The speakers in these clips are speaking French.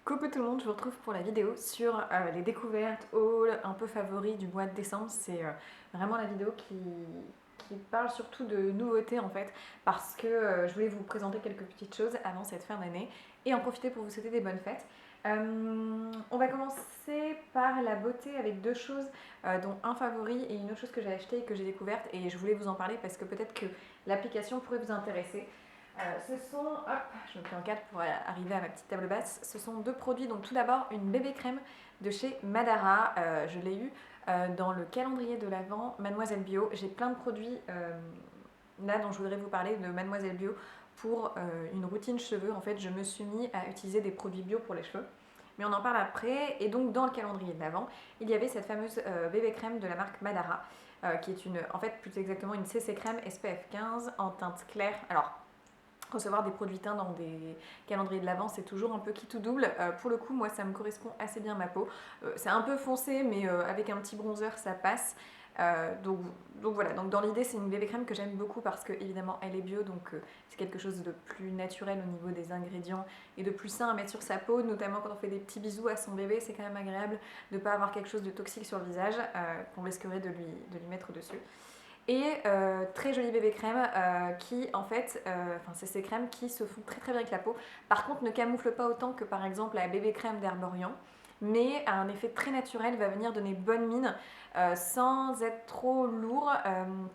Coucou tout le monde, je vous retrouve pour la vidéo sur les découvertes, hauls un peu favoris du mois de décembre. C'est vraiment la vidéo qui parle surtout de nouveautés en fait, parce que je voulais vous présenter quelques petites choses avant cette fin d'année et en profiter pour vous souhaiter des bonnes fêtes. On va commencer par la beauté avec deux choses, dont un favori et une autre chose que j'ai acheté et que j'ai découverte, et je voulais vous en parler parce que peut-être que l'application pourrait vous intéresser. Ce sont, hop, je me fais en cadre pour arriver à ma petite table basse. Ce sont deux produits. Donc tout d'abord une bébé crème de chez Madara. Je l'ai eu dans le calendrier de l'Avent Mademoiselle Bio. J'ai plein de produits là dont je voudrais vous parler de Mademoiselle Bio pour une routine cheveux. En fait, je me suis mis à utiliser des produits bio pour les cheveux. Mais on en parle après. Et donc dans le calendrier de l'Avent, il y avait cette fameuse bébé crème de la marque Madara, qui est en fait plus exactement une CC crème SPF 15 en teinte claire. Alors recevoir des produits teints dans des calendriers de l'Avent, c'est toujours un peu qui tout double. Pour le coup, moi, ça me correspond assez bien à ma peau. C'est un peu foncé, mais avec un petit bronzer, ça passe. Donc voilà, donc dans l'idée, c'est une bébé crème que j'aime beaucoup parce que évidemment elle est bio, donc c'est quelque chose de plus naturel au niveau des ingrédients et de plus sain à mettre sur sa peau, notamment quand on fait des petits bisous à son bébé. C'est quand même agréable de ne pas avoir quelque chose de toxique sur le visage qu'on risquerait de lui mettre dessus. Et très jolie bébé crème qui en fait, c'est ces crèmes qui se font très très bien avec la peau. Par contre ne camoufle pas autant que par exemple la bébé crème d'Herborian, mais a un effet très naturel, va venir donner bonne mine sans être trop lourd,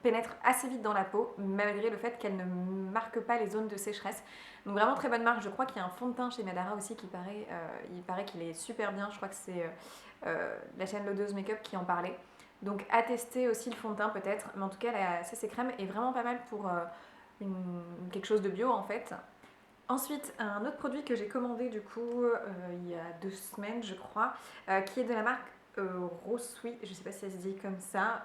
pénètre assez vite dans la peau malgré le fait qu'elle ne marque pas les zones de sécheresse. Donc vraiment très bonne marque. Je crois qu'il y a un fond de teint chez Madara aussi qui il paraît qu'il est super bien. Je crois que c'est la chaîne L'Odeuse Make-up qui en parlait. Donc à tester aussi le fond de teint peut-être, mais en tout cas la CC crème est vraiment pas mal pour quelque chose de bio en fait. Ensuite, un autre produit que j'ai commandé du coup il y a 2 semaines je crois, qui est de la marque Rosui, je sais pas si elle se dit comme ça,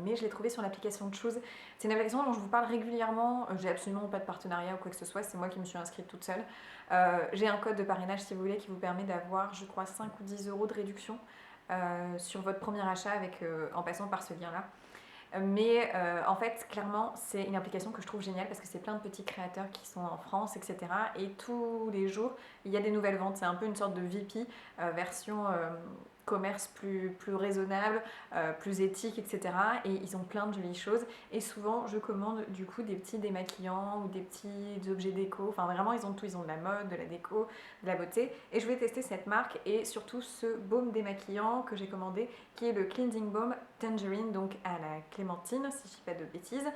mais je l'ai trouvé sur l'application Choose. C'est une application dont je vous parle régulièrement, j'ai absolument pas de partenariat ou quoi que ce soit, c'est moi qui me suis inscrite toute seule. J'ai un code de parrainage si vous voulez qui vous permet d'avoir je crois 5 ou 10 euros de réduction sur votre premier achat en passant par ce lien là. Mais en fait, clairement, c'est une application que je trouve géniale parce que c'est plein de petits créateurs qui sont en France, etc. Et tous les jours, il y a des nouvelles ventes. C'est un peu une sorte de VP, version commerce plus raisonnable, plus éthique, etc. Et ils ont plein de jolies choses. Et souvent, je commande du coup des petits démaquillants ou des petits objets déco. Enfin, vraiment, ils ont tout. Ils ont de la mode, de la déco, de la beauté. Et je vais tester cette marque et surtout ce baume démaquillant que j'ai commandé qui est le Cleansing Balm Tangerine, donc à la clémentine, si je ne dis pas de bêtises.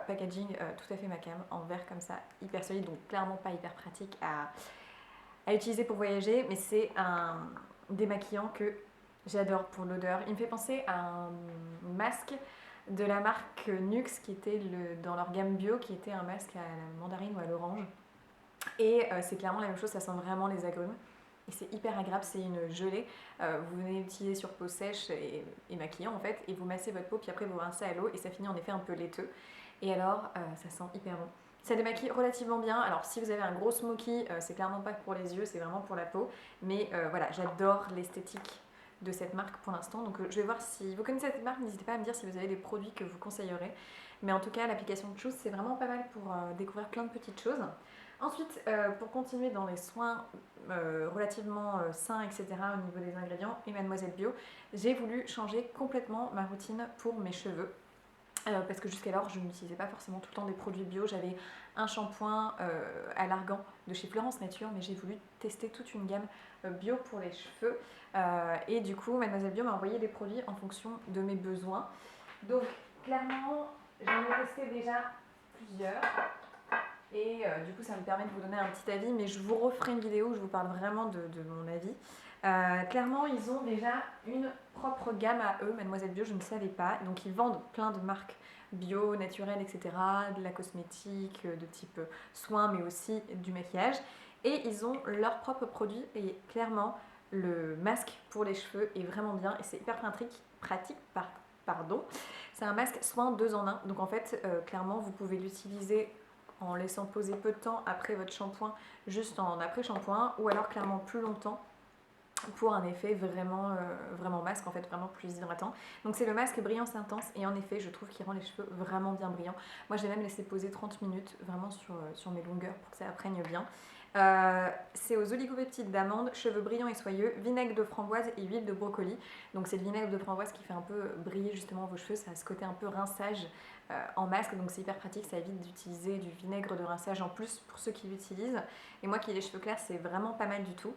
Packaging tout à fait ma cam, en verre comme ça, hyper solide, donc clairement pas hyper pratique à utiliser pour voyager, mais c'est un démaquillant que j'adore pour l'odeur. Il me fait penser à un masque de la marque Nuxe qui était dans leur gamme bio, qui était un masque à la mandarine ou à l'orange. Et c'est clairement la même chose, ça sent vraiment les agrumes. Et c'est hyper agréable, c'est une gelée. Vous venez l'utiliser sur peau sèche et maquillant en fait, et vous massez votre peau, puis après vous rincez à l'eau, et ça finit en effet un peu laiteux. Et alors, ça sent hyper bon. Ça démaquille relativement bien. Alors si vous avez un gros smoky, c'est clairement pas pour les yeux, c'est vraiment pour la peau. Mais voilà, j'adore l'esthétique de cette marque pour l'instant. Donc je vais voir si vous connaissez cette marque, n'hésitez pas à me dire si vous avez des produits que vous conseillerez. Mais en tout cas, l'application de Choose, c'est vraiment pas mal pour découvrir plein de petites choses. Ensuite, pour continuer dans les soins relativement sains, etc., au niveau des ingrédients, et Mademoiselle Bio, j'ai voulu changer complètement ma routine pour mes cheveux. Parce que jusqu'alors, je n'utilisais pas forcément tout le temps des produits bio. J'avais un shampoing à l'argan de chez Florence Nature, mais j'ai voulu tester toute une gamme bio pour les cheveux. Et du coup, Mademoiselle Bio m'a envoyé des produits en fonction de mes besoins. Donc, clairement, j'en ai testé déjà plusieurs. Et du coup, ça me permet de vous donner un petit avis, mais je vous referai une vidéo où je vous parle vraiment de mon avis. Clairement, ils ont déjà une propre gamme à eux, Mademoiselle Bio, je ne savais pas. Donc, ils vendent plein de marques bio, naturelles, etc., de la cosmétique, de type soins, mais aussi du maquillage. Et ils ont leurs propres produits. Et clairement, le masque pour les cheveux est vraiment bien et c'est hyper pratique. Pardon. C'est un masque soin 2 en 1. Donc, en fait, clairement, vous pouvez l'utiliser en laissant poser peu de temps après votre shampoing, juste en après-shampoing, ou alors clairement plus longtemps pour un effet vraiment masque, en fait vraiment plus hydratant. Donc c'est le masque Brillance Intense et en effet je trouve qu'il rend les cheveux vraiment bien brillants. Moi j'ai même laissé poser 30 minutes vraiment sur mes longueurs pour que ça apprenne bien. C'est aux oligopeptides d'amande, cheveux brillants et soyeux, vinaigre de framboise et huile de brocoli. Donc c'est le vinaigre de framboise qui fait un peu briller justement vos cheveux, ça a ce côté un peu rinçage en masque, donc c'est hyper pratique, ça évite d'utiliser du vinaigre de rinçage en plus pour ceux qui l'utilisent. Et moi qui ai les cheveux clairs, c'est vraiment pas mal du tout.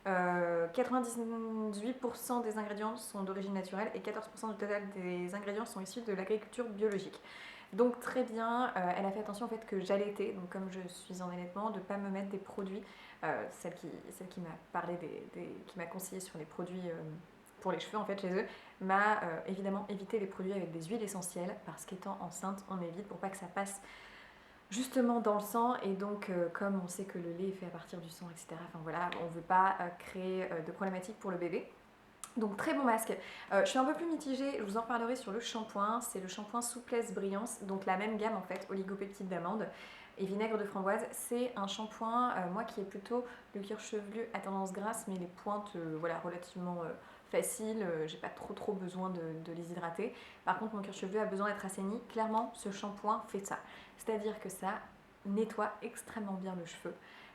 98% des ingrédients sont d'origine naturelle et 14% du total des ingrédients sont issus de l'agriculture biologique. Donc très bien, elle a fait attention au fait que j'allaitais, donc comme je suis en allaitement, de ne pas me mettre des produits, celle qui m'a parlé, qui m'a conseillé sur les produits pour les cheveux en fait chez eux, m'a évidemment évité les produits avec des huiles essentielles, parce qu'étant enceinte, on évite pour pas que ça passe justement dans le sang, et donc comme on sait que le lait est fait à partir du sang, etc., enfin voilà, on ne veut pas créer de problématiques pour le bébé. Donc très bon masque. Je suis un peu plus mitigée, je vous en parlerai sur le shampoing. C'est le shampoing Souplesse Brillance, donc la même gamme en fait, oligopeptides d'amande et vinaigre de framboise. C'est un shampoing, moi qui ai plutôt le cuir chevelu à tendance grasse, mais les pointes voilà, relativement faciles, j'ai pas trop besoin de les hydrater. Par contre mon cuir chevelu a besoin d'être assaini. Clairement ce shampoing fait ça. C'est-à-dire que ça nettoie extrêmement bien le cheveu.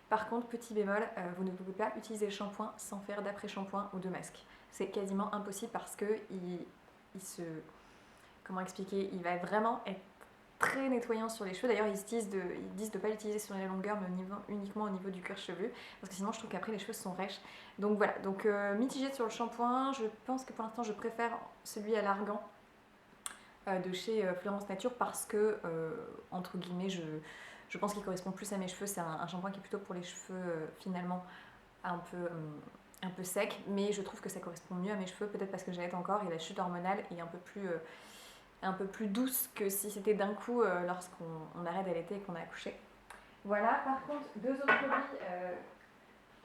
Par contre, petit bémol, vous ne pouvez pas utiliser le shampoing sans faire d'après-shampoing ou de masque. C'est quasiment impossible parce que il se... Comment expliquer? Il va vraiment être très nettoyant sur les cheveux. D'ailleurs, ils disent de ne pas l'utiliser sur les longueurs, mais uniquement au niveau du cuir chevelu. Parce que sinon, je trouve qu'après, les cheveux sont rêches. Donc voilà, donc mitigé sur le shampoing. Je pense que pour l'instant, je préfère celui à l'argan de chez Florence Nature parce que, entre guillemets, je pense qu'il correspond plus à mes cheveux. C'est un shampoing qui est plutôt pour les cheveux finalement un peu sec, mais je trouve que ça correspond mieux à mes cheveux, peut-être parce que j'allaite encore et la chute hormonale est un peu plus douce que si c'était d'un coup lorsqu'on arrête d'allaiter et qu'on a accouché. Voilà, par contre, deux autres produits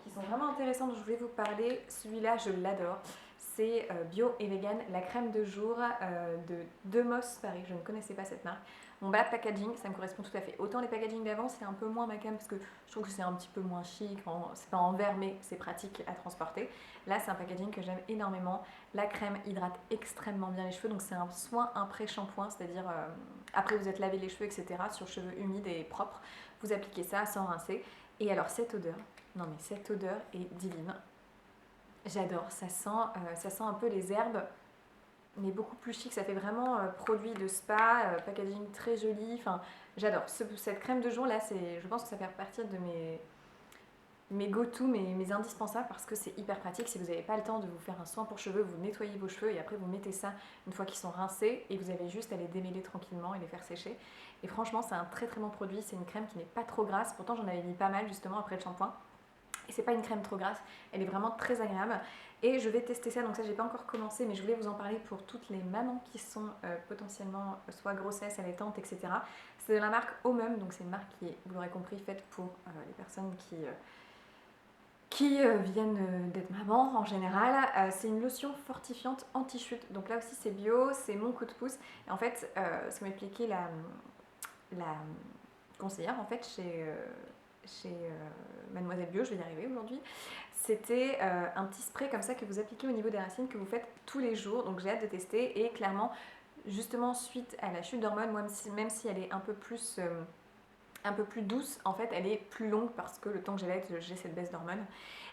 qui sont vraiment intéressants dont je voulais vous parler. Celui-là, je l'adore. C'est bio et vegan, la crème de jour de Demos Paris. Je ne connaissais pas cette marque. Bon bah packaging, ça me correspond tout à fait. Autant les packaging d'avant, c'est un peu moins ma cam parce que je trouve que c'est un petit peu moins chic. C'est pas en verre, mais c'est pratique à transporter. Là, c'est un packaging que j'aime énormément. La crème hydrate extrêmement bien les cheveux, donc c'est un soin après-shampoing, c'est-à-dire après vous êtes lavé les cheveux, etc. Sur cheveux humides et propres, vous appliquez ça sans rincer. Et alors cette odeur, non mais cette odeur est divine. J'adore, ça sent un peu les herbes, mais beaucoup plus chic. Ça fait vraiment produit de spa, packaging très joli. Enfin, j'adore. Cette crème de jour là, je pense que ça fait partie de mes go-to, mes indispensables, parce que c'est hyper pratique. Si vous n'avez pas le temps de vous faire un soin pour cheveux, vous nettoyez vos cheveux et après vous mettez ça une fois qu'ils sont rincés et vous avez juste à les démêler tranquillement et les faire sécher. Et franchement, c'est un très très bon produit. C'est une crème qui n'est pas trop grasse. Pourtant, j'en avais mis pas mal justement après le shampoing. Et c'est pas une crème trop grasse, elle est vraiment très agréable. Et je vais tester ça, donc ça j'ai pas encore commencé, mais je voulais vous en parler pour toutes les mamans qui sont potentiellement soit grossesse, allaitante, etc. C'est de la marque Omum, donc c'est une marque qui est, vous l'aurez compris, faite pour les personnes qui viennent d'être mamans en général. C'est une lotion fortifiante anti-chute, donc là aussi c'est bio, c'est mon coup de pouce. Et en fait, ce que m'a expliqué la conseillère en fait chez Mademoiselle Bio, je vais y arriver aujourd'hui, c'était un petit spray comme ça que vous appliquez au niveau des racines, que vous faites tous les jours, donc j'ai hâte de tester. Et clairement, justement suite à la chute d'hormones, moi même si elle est un peu plus douce, en fait elle est plus longue parce que le temps que j'allaite, j'ai cette baisse d'hormones.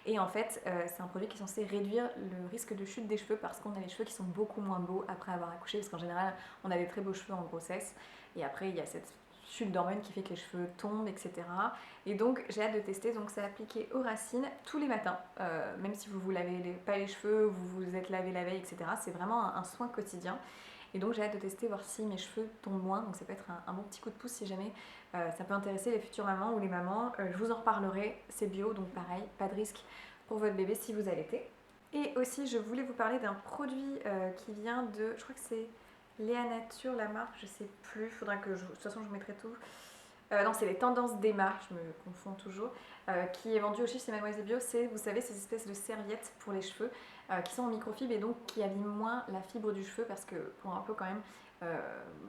Et en fait c'est un produit qui est censé réduire le risque de chute des cheveux, parce qu'on a les cheveux qui sont beaucoup moins beaux après avoir accouché, parce qu'en général on a des très beaux cheveux en grossesse et après il y a cette chute d'hormones qui fait que les cheveux tombent, etc. Et donc j'ai hâte de tester. Donc c'est appliqué aux racines tous les matins, même si vous vous lavez pas les cheveux, vous vous êtes lavé la veille, etc. C'est vraiment un soin quotidien. Et donc j'ai hâte de tester, voir si mes cheveux tombent moins. Donc ça peut être un bon petit coup de pouce si jamais ça peut intéresser les futures mamans ou les mamans. Je vous en reparlerai, c'est bio, donc pareil, pas de risque pour votre bébé si vous allaitez. Et aussi je voulais vous parler d'un produit qui vient de, je crois que c'est Léa Nature la marque, je sais plus, faudra que de toute façon je vous mettrai tout. Non, c'est les tendances d'Emma, je me confonds toujours, qui est vendu aussi chez Mademoiselle Bio. C'est, vous savez, ces espèces de serviettes pour les cheveux qui sont en microfibre et donc qui abîment moins la fibre du cheveu, parce que pour un peu quand même,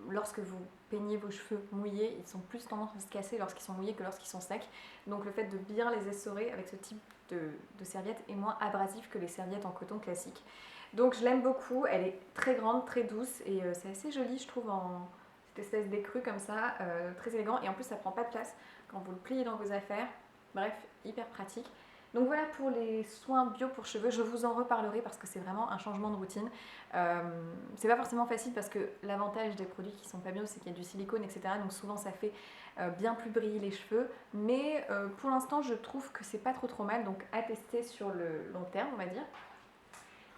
lorsque vous peignez vos cheveux mouillés, ils sont plus tendance à se casser lorsqu'ils sont mouillés que lorsqu'ils sont secs. Donc le fait de bien les essorer avec ce type de serviette est moins abrasif que les serviettes en coton classiques. Donc je l'aime beaucoup, elle est très grande, très douce et c'est assez joli je trouve en cette espèce d'écru comme ça, très élégant, et en plus ça prend pas de place quand vous le pliez dans vos affaires. Bref, hyper pratique. Donc voilà pour les soins bio pour cheveux, je vous en reparlerai parce que c'est vraiment un changement de routine. C'est pas forcément facile parce que l'avantage des produits qui sont pas bio, c'est qu'il y a du silicone, etc. Donc souvent ça fait bien plus briller les cheveux. Mais pour l'instant, je trouve que c'est pas trop mal, donc à tester sur le long terme, on va dire.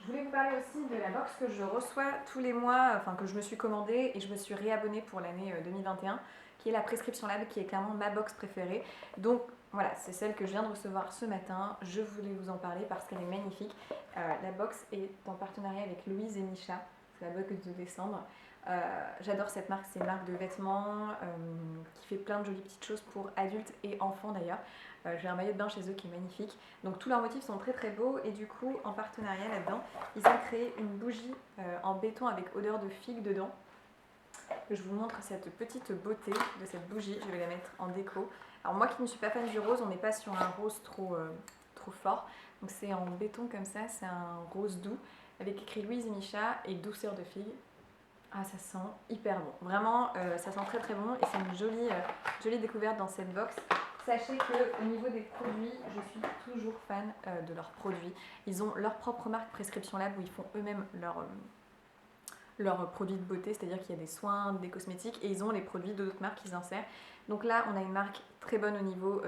Je voulais vous parler aussi de la box que je reçois tous les mois, enfin que je me suis commandée et je me suis réabonnée pour l'année 2021, qui est la Prescription Lab, qui est clairement ma box préférée. Donc voilà, c'est celle que je viens de recevoir ce matin. Je voulais vous en parler parce qu'elle est magnifique. La box est en partenariat avec Louise et Micha, c'est la box de décembre. J'adore cette marque, c'est une marque de vêtements qui fait plein de jolies petites choses pour adultes et enfants d'ailleurs. J'ai un maillot de bain chez eux qui est magnifique. Donc tous leurs motifs sont très beaux et du coup en partenariat là-dedans, ils ont créé une bougie en béton avec odeur de figue dedans. Je vous montre cette petite beauté de cette bougie, je vais la mettre en déco. Alors moi qui ne suis pas fan du rose, on n'est pas sur un rose trop fort. Donc c'est en béton comme ça, c'est un rose doux avec écrit Louise et Micha et douceur de figue. Ah, ça sent hyper bon. Vraiment, ça sent très bon et c'est une jolie découverte dans cette box. Sachez qu'au niveau des produits, je suis toujours fan de leurs produits. Ils ont leur propre marque Prescription Lab où ils font eux-mêmes leurs produits de beauté, c'est-à-dire qu'il y a des soins, des cosmétiques et ils ont les produits d'autres marques qu'ils insèrent. Donc là, on a une marque très bonne au niveau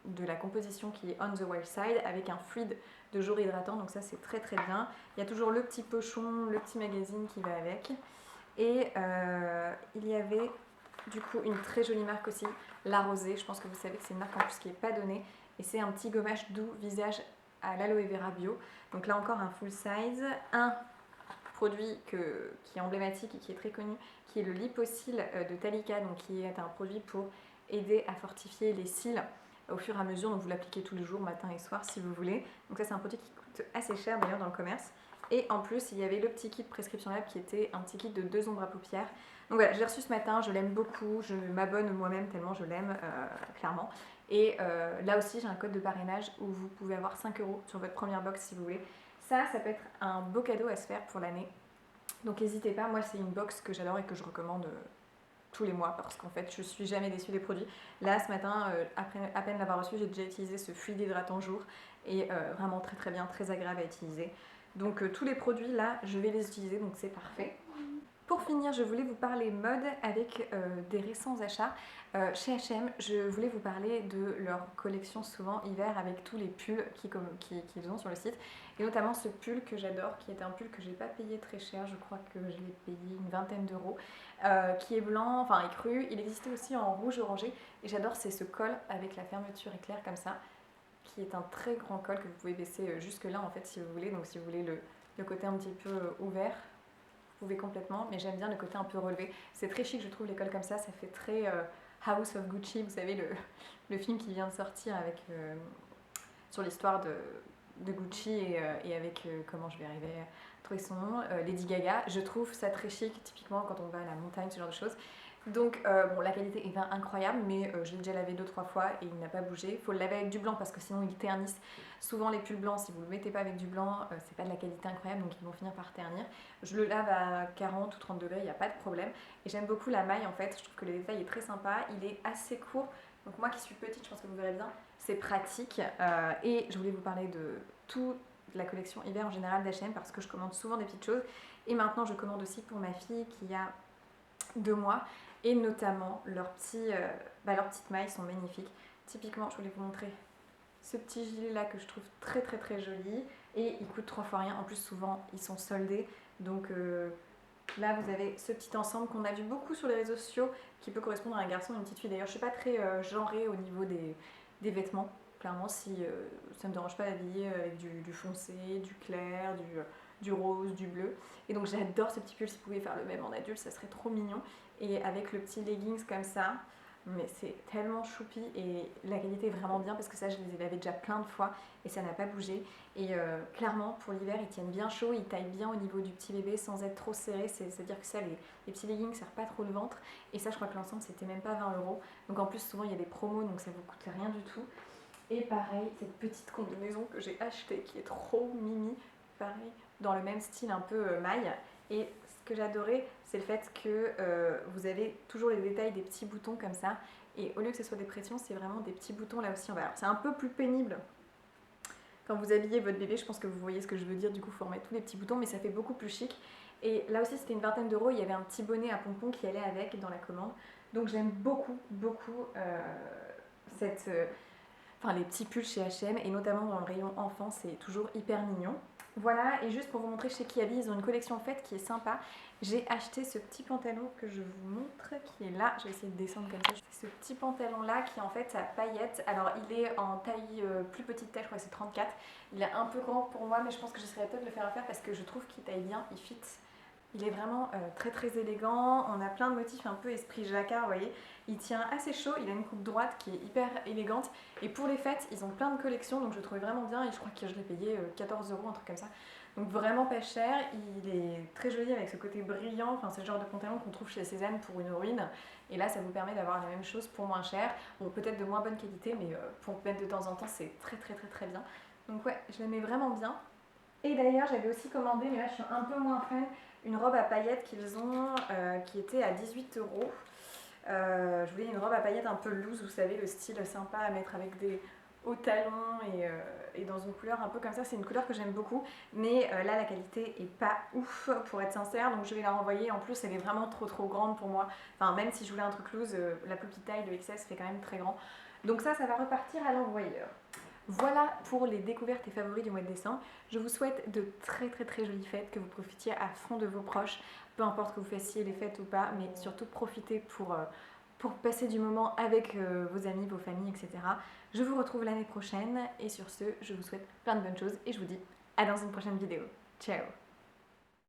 de la composition qui est On the Wild Side avec un fluide de jour hydratant, donc ça c'est très bien. Il y a toujours le petit pochon, le petit magazine qui va avec. Et il y avait du coup une très jolie marque aussi, La Rosée. Je pense que vous savez que c'est une marque en plus qui n'est pas donnée. Et c'est un petit gommage doux visage à l'aloe vera bio. Donc là encore un full size. Un produit qui est emblématique et qui est très connu, qui est le Liposil de Talika, donc qui est un produit pour aider à fortifier les cils au fur et à mesure. Donc vous l'appliquez tous les jours, matin et soir si vous voulez. Donc ça c'est un produit qui coûte assez cher d'ailleurs dans le commerce. Et en plus, il y avait le petit kit Prescription Lab qui était un petit kit de 2 ombres à paupières. Donc voilà, je l'ai reçu ce matin, je l'aime beaucoup, je m'abonne moi-même tellement je l'aime, clairement. Et là aussi, j'ai un code de parrainage où vous pouvez avoir 5 € sur votre première box si vous voulez. Ça peut être un beau cadeau à se faire pour l'année. Donc n'hésitez pas, moi c'est une box que j'adore et que je recommande tous les mois parce qu'en fait je suis jamais déçue des produits. Là ce matin, après à peine l'avoir reçu, j'ai déjà utilisé ce fluide hydratant jour et vraiment très bien, très agréable à utiliser. Donc tous les produits là, je vais les utiliser, donc c'est parfait. Pour finir, je voulais vous parler mode avec des récents achats. Chez H&M, je voulais vous parler de leur collection souvent hiver avec tous les pulls qu'ils ont sur le site. Et notamment ce pull que j'adore, qui est un pull que je n'ai pas payé très cher, je crois que je l'ai payé une vingtaine d'euros, qui est blanc, enfin écru. Il existait aussi en rouge orangé. Et j'adore, c'est ce col avec la fermeture éclair comme ça, qui est un très grand col que vous pouvez baisser jusque là en fait si vous voulez. Donc si vous voulez le côté un petit peu ouvert, vous pouvez complètement, mais j'aime bien le côté un peu relevé. C'est très chic, je trouve, les cols comme ça fait très House of Gucci, vous savez, le film qui vient de sortir avec, sur l'histoire de Gucci et avec, comment je vais arriver à trouver son nom, Lady Gaga. Je trouve ça très chic, typiquement quand on va à la montagne, ce genre de choses. Donc bon, la qualité est incroyable, mais je l'ai déjà lavé 2-3 fois et il n'a pas bougé. Il faut le laver avec du blanc parce que sinon ils ternissent. Souvent les pulls blancs, si vous ne le mettez pas avec du blanc, c'est pas de la qualité incroyable, donc ils vont finir par ternir. Je le lave à 40 ou 30 degrés, il n'y a pas de problème. Et j'aime beaucoup la maille en fait, je trouve que le détail est très sympa. Il est assez court, donc moi qui suis petite, je pense que vous verrez bien, c'est pratique. Et je voulais vous parler de toute la collection hiver en général d'H&M parce que je commande souvent des petites choses. Et maintenant je commande aussi pour ma fille qui a 2 mois. Et notamment leurs petites mailles sont magnifiques. Typiquement, je voulais vous montrer ce petit gilet là que je trouve très joli et il coûte 3 fois rien. En plus souvent ils sont soldés, donc là vous avez ce petit ensemble qu'on a vu beaucoup sur les réseaux sociaux qui peut correspondre à un garçon ou une petite fille. D'ailleurs je suis pas très genrée au niveau des vêtements. Clairement si ça me dérange pas d'habiller avec du foncé, du clair, du rose, du bleu. Et donc j'adore ce petit pull, si vous pouvez faire le même en adulte, ça serait trop mignon. Et avec le petit leggings comme ça, mais c'est tellement choupi et la qualité est vraiment bien parce que ça je les avais déjà plein de fois et ça n'a pas bougé. Et clairement pour l'hiver ils tiennent bien chaud, ils taillent bien au niveau du petit bébé sans être trop serrés, c'est-à-dire que ça les petits leggings ne servent pas trop le ventre. Et ça je crois que l'ensemble c'était même pas 20 €. Donc en plus souvent il y a des promos donc ça vous coûte rien du tout. Et pareil, cette petite combinaison que j'ai achetée qui est trop mimi, pareil, dans le même style un peu maille. Et ce que j'adorais, c'est le fait que vous avez toujours les détails des petits boutons comme ça. et au lieu que ce soit des pressions, c'est vraiment des petits boutons là aussi en bas. Alors c'est un peu plus pénible quand vous habillez votre bébé, je pense que vous voyez ce que je veux dire, du coup il faut remettre tous les petits boutons, mais ça fait beaucoup plus chic. Et là aussi c'était une vingtaine d'euros, il y avait un petit bonnet à pompons qui allait avec dans la commande. Donc j'aime beaucoup, beaucoup cette... enfin les petits pulls chez H&M, et notamment dans le rayon enfant, c'est toujours hyper mignon. Voilà, et juste pour vous montrer chez Kiabi, ils ont une collection en fait qui est sympa. J'ai acheté ce petit pantalon que je vous montre, qui est là. Je vais essayer de descendre comme ça. C'est ce petit pantalon là qui en fait a paillettes. Alors il est en taille plus petite taille, je crois que c'est 34. Il est un peu grand pour moi, mais je pense que j'essaierai peut-être de le faire faire parce que je trouve qu'il taille bien, il fit. Il est vraiment très très élégant, on a plein de motifs un peu esprit jacquard, vous voyez. Il tient assez chaud, il a une coupe droite qui est hyper élégante. Et pour les fêtes, ils ont plein de collections, donc je le trouvais vraiment bien. Et je crois que je l'ai payé 14 euros, un truc comme ça. Donc vraiment pas cher, il est très joli avec ce côté brillant. Enfin c'est le genre de pantalon qu'on trouve chez Cézanne pour une ruine. Et là ça vous permet d'avoir la même chose pour moins cher. Bon peut-être de moins bonne qualité, mais pour mettre de temps en temps c'est très très très très bien. Donc ouais, je l'aimais vraiment bien. Et d'ailleurs, j'avais aussi commandé, mais là je suis un peu moins fan, une robe à paillettes qu'ils ont, qui était à 18 euros. Je voulais une robe à paillettes un peu loose, vous savez, le style sympa à mettre avec des hauts talons et dans une couleur un peu comme ça. C'est une couleur que j'aime beaucoup, mais là la qualité est pas ouf pour être sincère, donc je vais la renvoyer. En plus, elle est vraiment trop grande pour moi. Enfin, même si je voulais un truc loose, la plus petite taille, le XS, fait quand même très grand. Donc ça va repartir à l'envoyeur. Voilà pour les découvertes et favoris du mois de décembre. Je vous souhaite de très jolies fêtes, que vous profitiez à fond de vos proches, peu importe que vous fassiez les fêtes ou pas, mais surtout profitez pour passer du moment avec vos amis, vos familles, etc. Je vous retrouve l'année prochaine et sur ce, je vous souhaite plein de bonnes choses et je vous dis à dans une prochaine vidéo. Ciao!